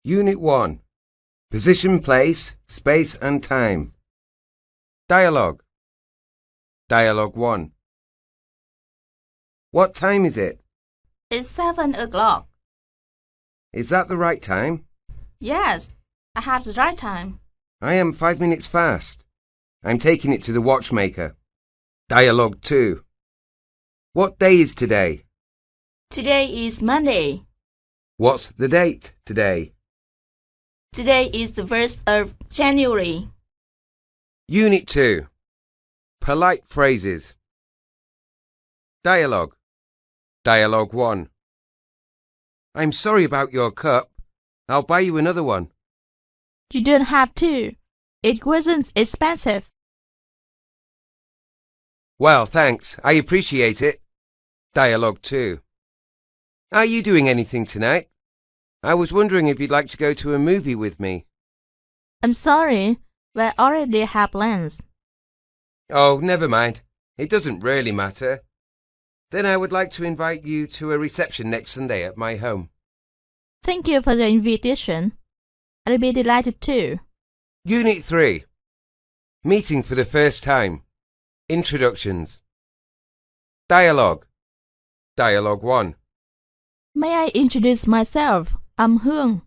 Unit 1. Position, place, space and time. Dialogue. Dialogue 1. What time is it? It's 7 o'clock. Is that the right time? Yes, I have the right time. I am 5 minutes fast. I'm taking it to the watchmaker. Dialogue 2. What day is today? Today is Monday. What's the date today? Today is the 1st of January. Unit 2. Polite phrases. Dialogue. Dialogue 1. I'm sorry about your cup. I'll buy you another one. You don't have to. It wasn't expensive. Well, thanks. I appreciate it. Dialogue 2. Are you doing anything tonight? I was wondering if you'd like to go to a movie with me. I'm sorry, but I already have plans. Oh, never mind. It doesn't really matter. Then I would like to invite you to a reception next Sunday at my home. Thank you for the invitation. I'll be delighted too. Unit 3. Meeting for the first time. Introductions. Dialogue. Dialogue 1. May I introduce myself? I'm Hương.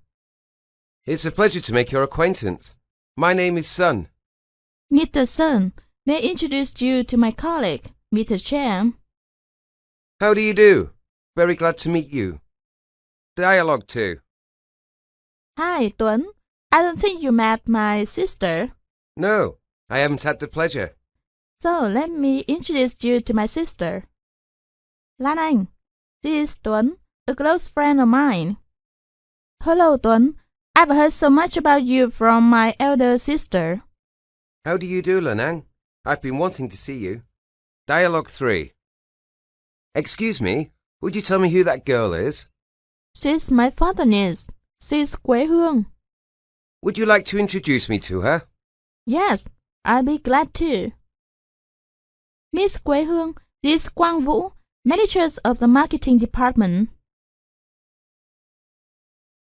It's a pleasure to make your acquaintance. My name is Sun. Mr. Sun, may I introduce you to my colleague, Mr. Chang? How do you do? Very glad to meet you. Dialogue 2. Hi, Tuấn. I don't think you met my sister. No, I haven't had the pleasure. So let me introduce you to my sister. Lan Anh, this is Tuấn, a close friend of mine. Hello, Tuấn. I've heard so much about you from my elder sister. How do you do, Lan? I've been wanting to see you. Dialogue 3. Excuse me, would you tell me who that girl is? She's my father's niece. She's Quế Hương. Would you like to introduce me to her? Yes, I'll be glad to. Miss Quế Hương, this is Quang Vũ, manager of the marketing department.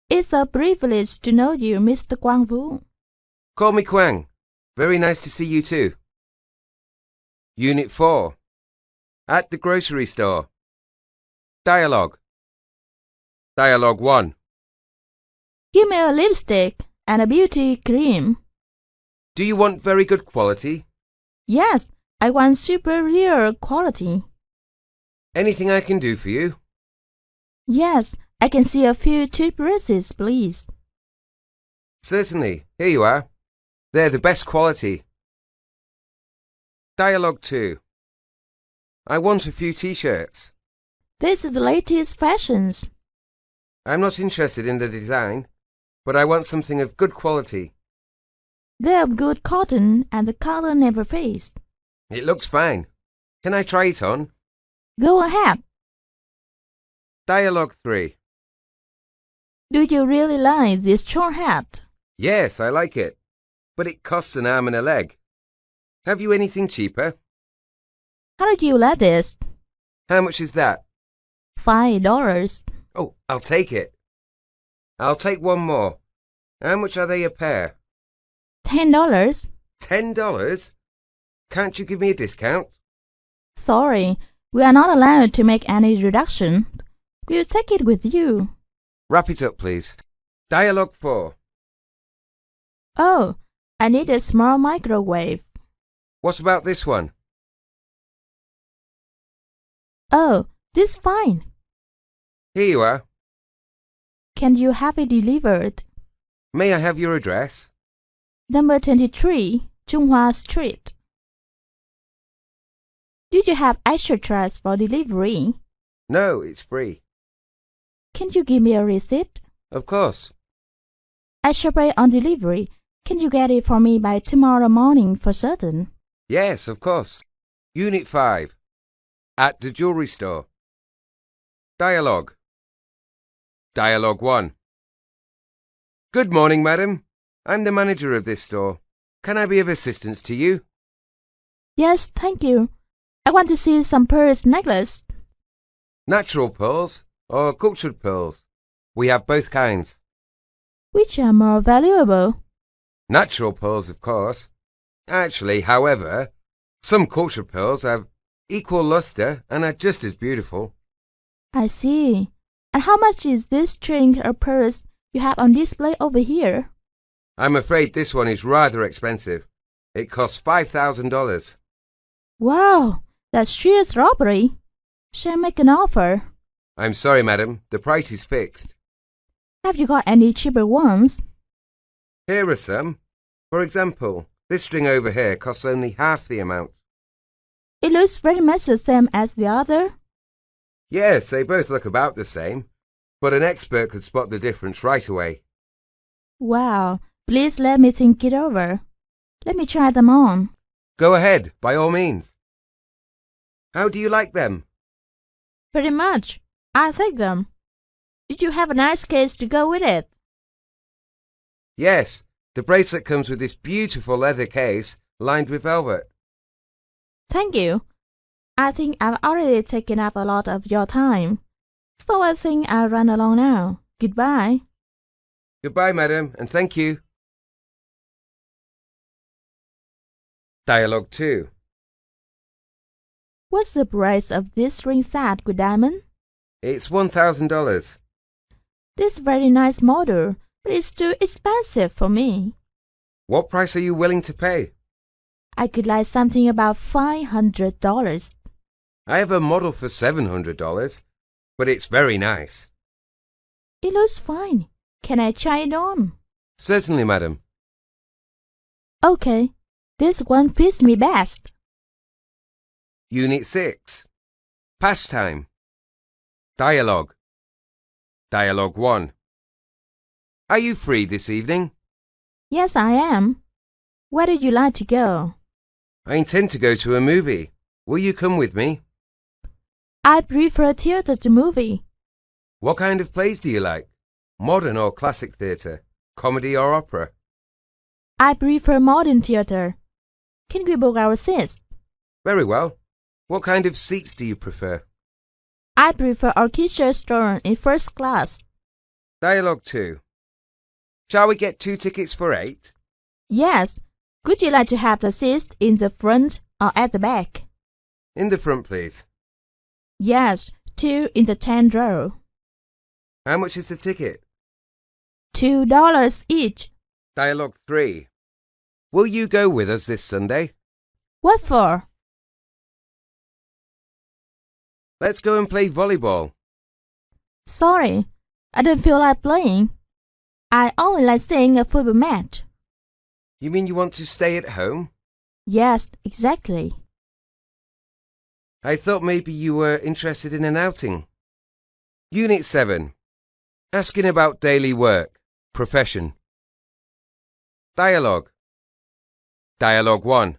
It's a privilege to know you, Mr. Quang Vũ. Call me Quang. Very nice to see you too. Unit 4. At the grocery store. Dialogue. Dialogue 1. Give me a lipstick and a beauty cream. Do you want very good quality? Yes, I want superior quality. Anything I can do for you? Yes, I can see a few toothbrushes, please. Certainly. Here you are. They're the best quality. Dialogue 2. I want a few t-shirts. This is the latest fashions. I'm not interested in the design, but I want something of good quality. They're of good cotton and the color never fades. It looks fine. Can I try it on? Go ahead. Dialogue 3. Do you really like this straw hat? Yes, I like it, but it costs an arm and a leg. Have you anything cheaper? How do you like this? How much is that? $5. Oh, I'll take it. I'll take one more. How much are they a pair? $10. $10? Can't you give me a discount? Sorry, we are not allowed to make any reduction. We'll take it with you. Wrap it up, please. Dialogue 4. Oh, I need a small microwave. What about this one? Oh, this is fine. Here you are. Can you have it delivered? May I have your address? Number 23, Chunghwa Street. Do you have extra charge for delivery? No, it's free. Can you give me a receipt? Of course. I shall pay on delivery. Can you get it for me by tomorrow morning for certain? Yes, of course. Unit 5. At the jewelry store. Dialogue. Dialogue 1. Good morning, madam. I'm the manager of this store. Can I be of assistance to you? Yes, thank you. I want to see some pearls necklace. Natural pearls or cultured pearls? We have both kinds. Which are more valuable? Natural pearls, of course. Actually, however, some cultured pearls have equal luster and are just as beautiful. I see. And how much is this string or purse you have on display over here? I'm afraid this one is rather expensive. It costs $5,000. Wow, that's sheer robbery. Shall I make an offer? I'm sorry, madam. The price is fixed. Have you got any cheaper ones? Here are some. For example, this string over here costs only half the amount. It looks very much the same as the other. Yes, they both look about the same, but an expert could spot the difference right away. Wow, please let me think it over. Let me try them on. Go ahead, by all means. How do you like them? Pretty much. I take them. Did you have a nice case to go with it? Yes, the bracelet comes with this beautiful leather case lined with velvet. Thank you. I think I've already taken up a lot of your time, so I think I'll run along now. Goodbye. Goodbye, madam, and thank you. Dialogue 2. What's the price of this ring set with diamond? It's $1,000. This very nice model, but it's too expensive for me. What price are you willing to pay? I could like something about $500. I have a model for $700, but it's very nice. It looks fine. Can I try it on? Certainly, madam. Okay, this one fits me best. Unit 6. Pastime. Dialogue. Dialogue 1. Are you free this evening? Yes, I am. Where would you like to go? I intend to go to a movie. Will you come with me? I prefer theater to movie. What kind of plays do you like? Modern or classic theatre? Comedy or opera? I prefer modern theater. Can we book our seats? Very well. What kind of seats do you prefer? I prefer orchestra stern in first class. Dialogue 2. Shall we get 2 tickets for 8? Yes. Would you like to have the seats in the front or at the back? In the front, please. Yes, 2 in the 10th row. How much is the ticket? $2 each. Dialogue 3. Will you go with us this Sunday? What for? Let's go and play volleyball. Sorry, I don't feel like playing. I only like seeing a football match. You mean you want to stay at home? Yes, exactly. I thought maybe you were interested in an outing. Unit 7. Asking about daily work, profession. Dialogue. Dialogue 1.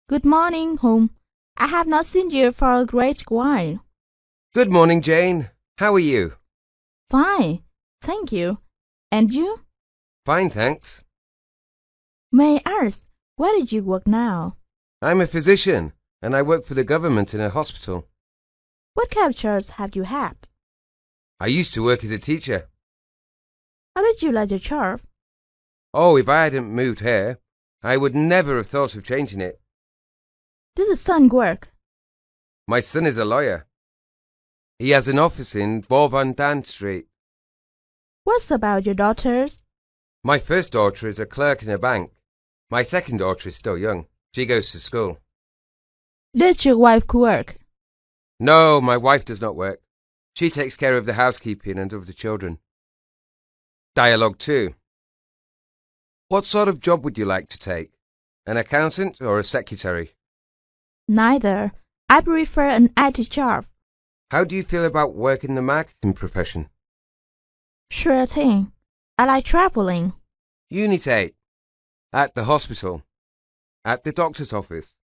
Good morning, home. I have not seen you for a great while. Good morning, Jane. How are you? Fine, thank you. And you? Fine, thanks. May I ask, where did you work now? I'm a physician, and I work for the government in a hospital. What kind of jobs have you had? I used to work as a teacher. How did you like your job? Oh, if I hadn't moved here, I would never have thought of changing it. Does your son work? My son is a lawyer. He has an office in NHANH Street. What's about your daughters? My first daughter is a clerk in a bank. My second daughter is still young. She goes to school. Does your wife work? No, my wife does not work. She takes care of the housekeeping and of the children. Dialogue 2. What sort of job would you like to take? An accountant or a secretary? Neither. I prefer an IT job. How do you feel about work in the marketing profession? Sure thing. I like traveling. Unit 8. At the hospital. At the doctor's office.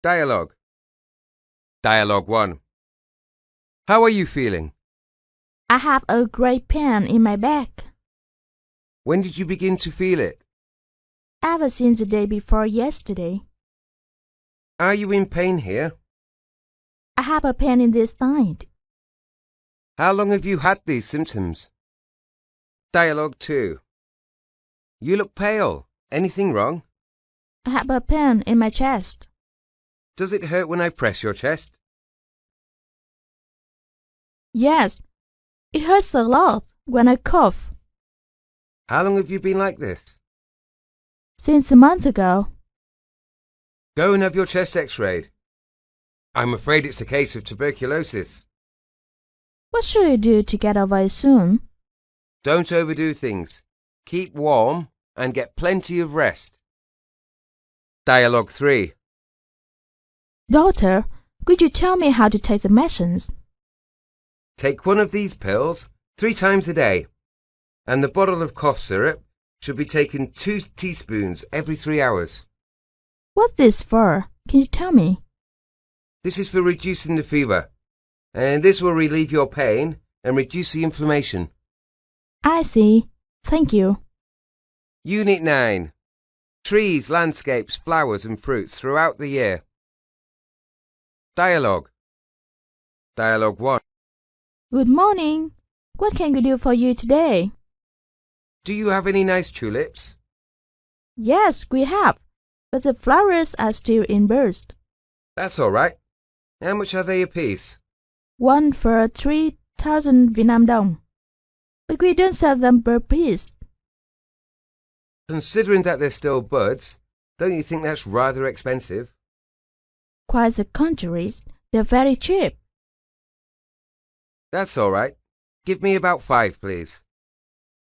Dialogue. Dialogue 1. How are you feeling? I have a great pain in my back. When did you begin to feel it? Ever since the day before yesterday. Are you in pain here? I have a pain in this side. How long have you had these symptoms? Dialogue 2. You look pale. Anything wrong? I have a pain in my chest. Does it hurt when I press your chest? Yes, it hurts a lot when I cough. How long have you been like this? Since a month ago. Go and have your chest x-rayed. I'm afraid it's a case of tuberculosis. What should I do to get over it soon? Don't overdo things. Keep warm and get plenty of rest. Dialogue 3. Daughter, could you tell me how to take the medicines? Take one of these pills 3 times a day, and the bottle of cough syrup should be taken 2 teaspoons every 3 hours. What's this for? Can you tell me? This is for reducing the fever, and this will relieve your pain and reduce the inflammation. I see. Thank you. Unit 9. Trees, landscapes, flowers and fruits throughout the year. Dialogue. Dialogue 1. Good morning. What can we do for you today? Do you have any nice tulips? Yes, we have, but the flowers are still in burst. That's all right. How much are they apiece? One for 3,000 Vietnam dong. But we don't sell them per piece. Considering that they're still buds, don't you think that's rather expensive? Quite the contrary, they're very cheap. That's all right. Give me about 5, please.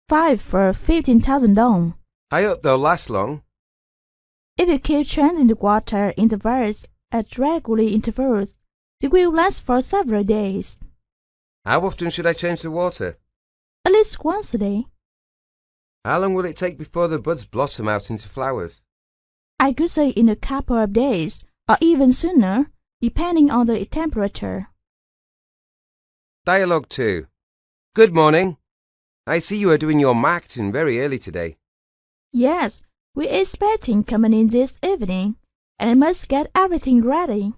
5 for 15,000 dong. I hope they'll last long. If you keep changing the water in the vase at regular intervals, they will last for several days. How often should I change the water? At least once a day. How long will it take before the buds blossom out into flowers? I could say in a couple of days, or even sooner, depending on the temperature. Dialogue 2. Good morning. I see you are doing your marketing very early today. Yes, we're expecting coming in this evening, and I must get everything ready.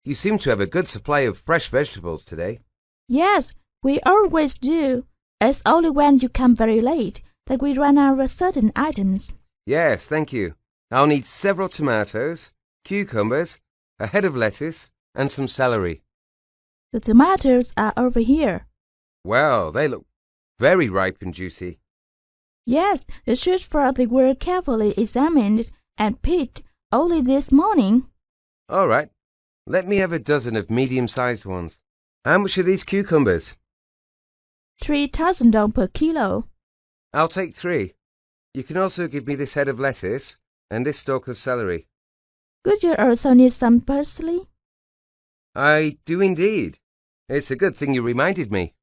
You seem to have a good supply of fresh vegetables today. Yes, we always do. It's only when you come very late that we run out of certain items. Yes, thank you. I'll need several tomatoes, cucumbers, a head of lettuce, and some celery. The tomatoes are over here. Well, they look very ripe and juicy. Yes, the search for they were carefully examined and picked only this morning. All right. Let me have a dozen of medium-sized ones. How much are these cucumbers? 3,000 dong per kilo. I'll take 3. You can also give me this head of lettuce and this stalk of celery. Could you also need some parsley? I do indeed. It's a good thing you reminded me.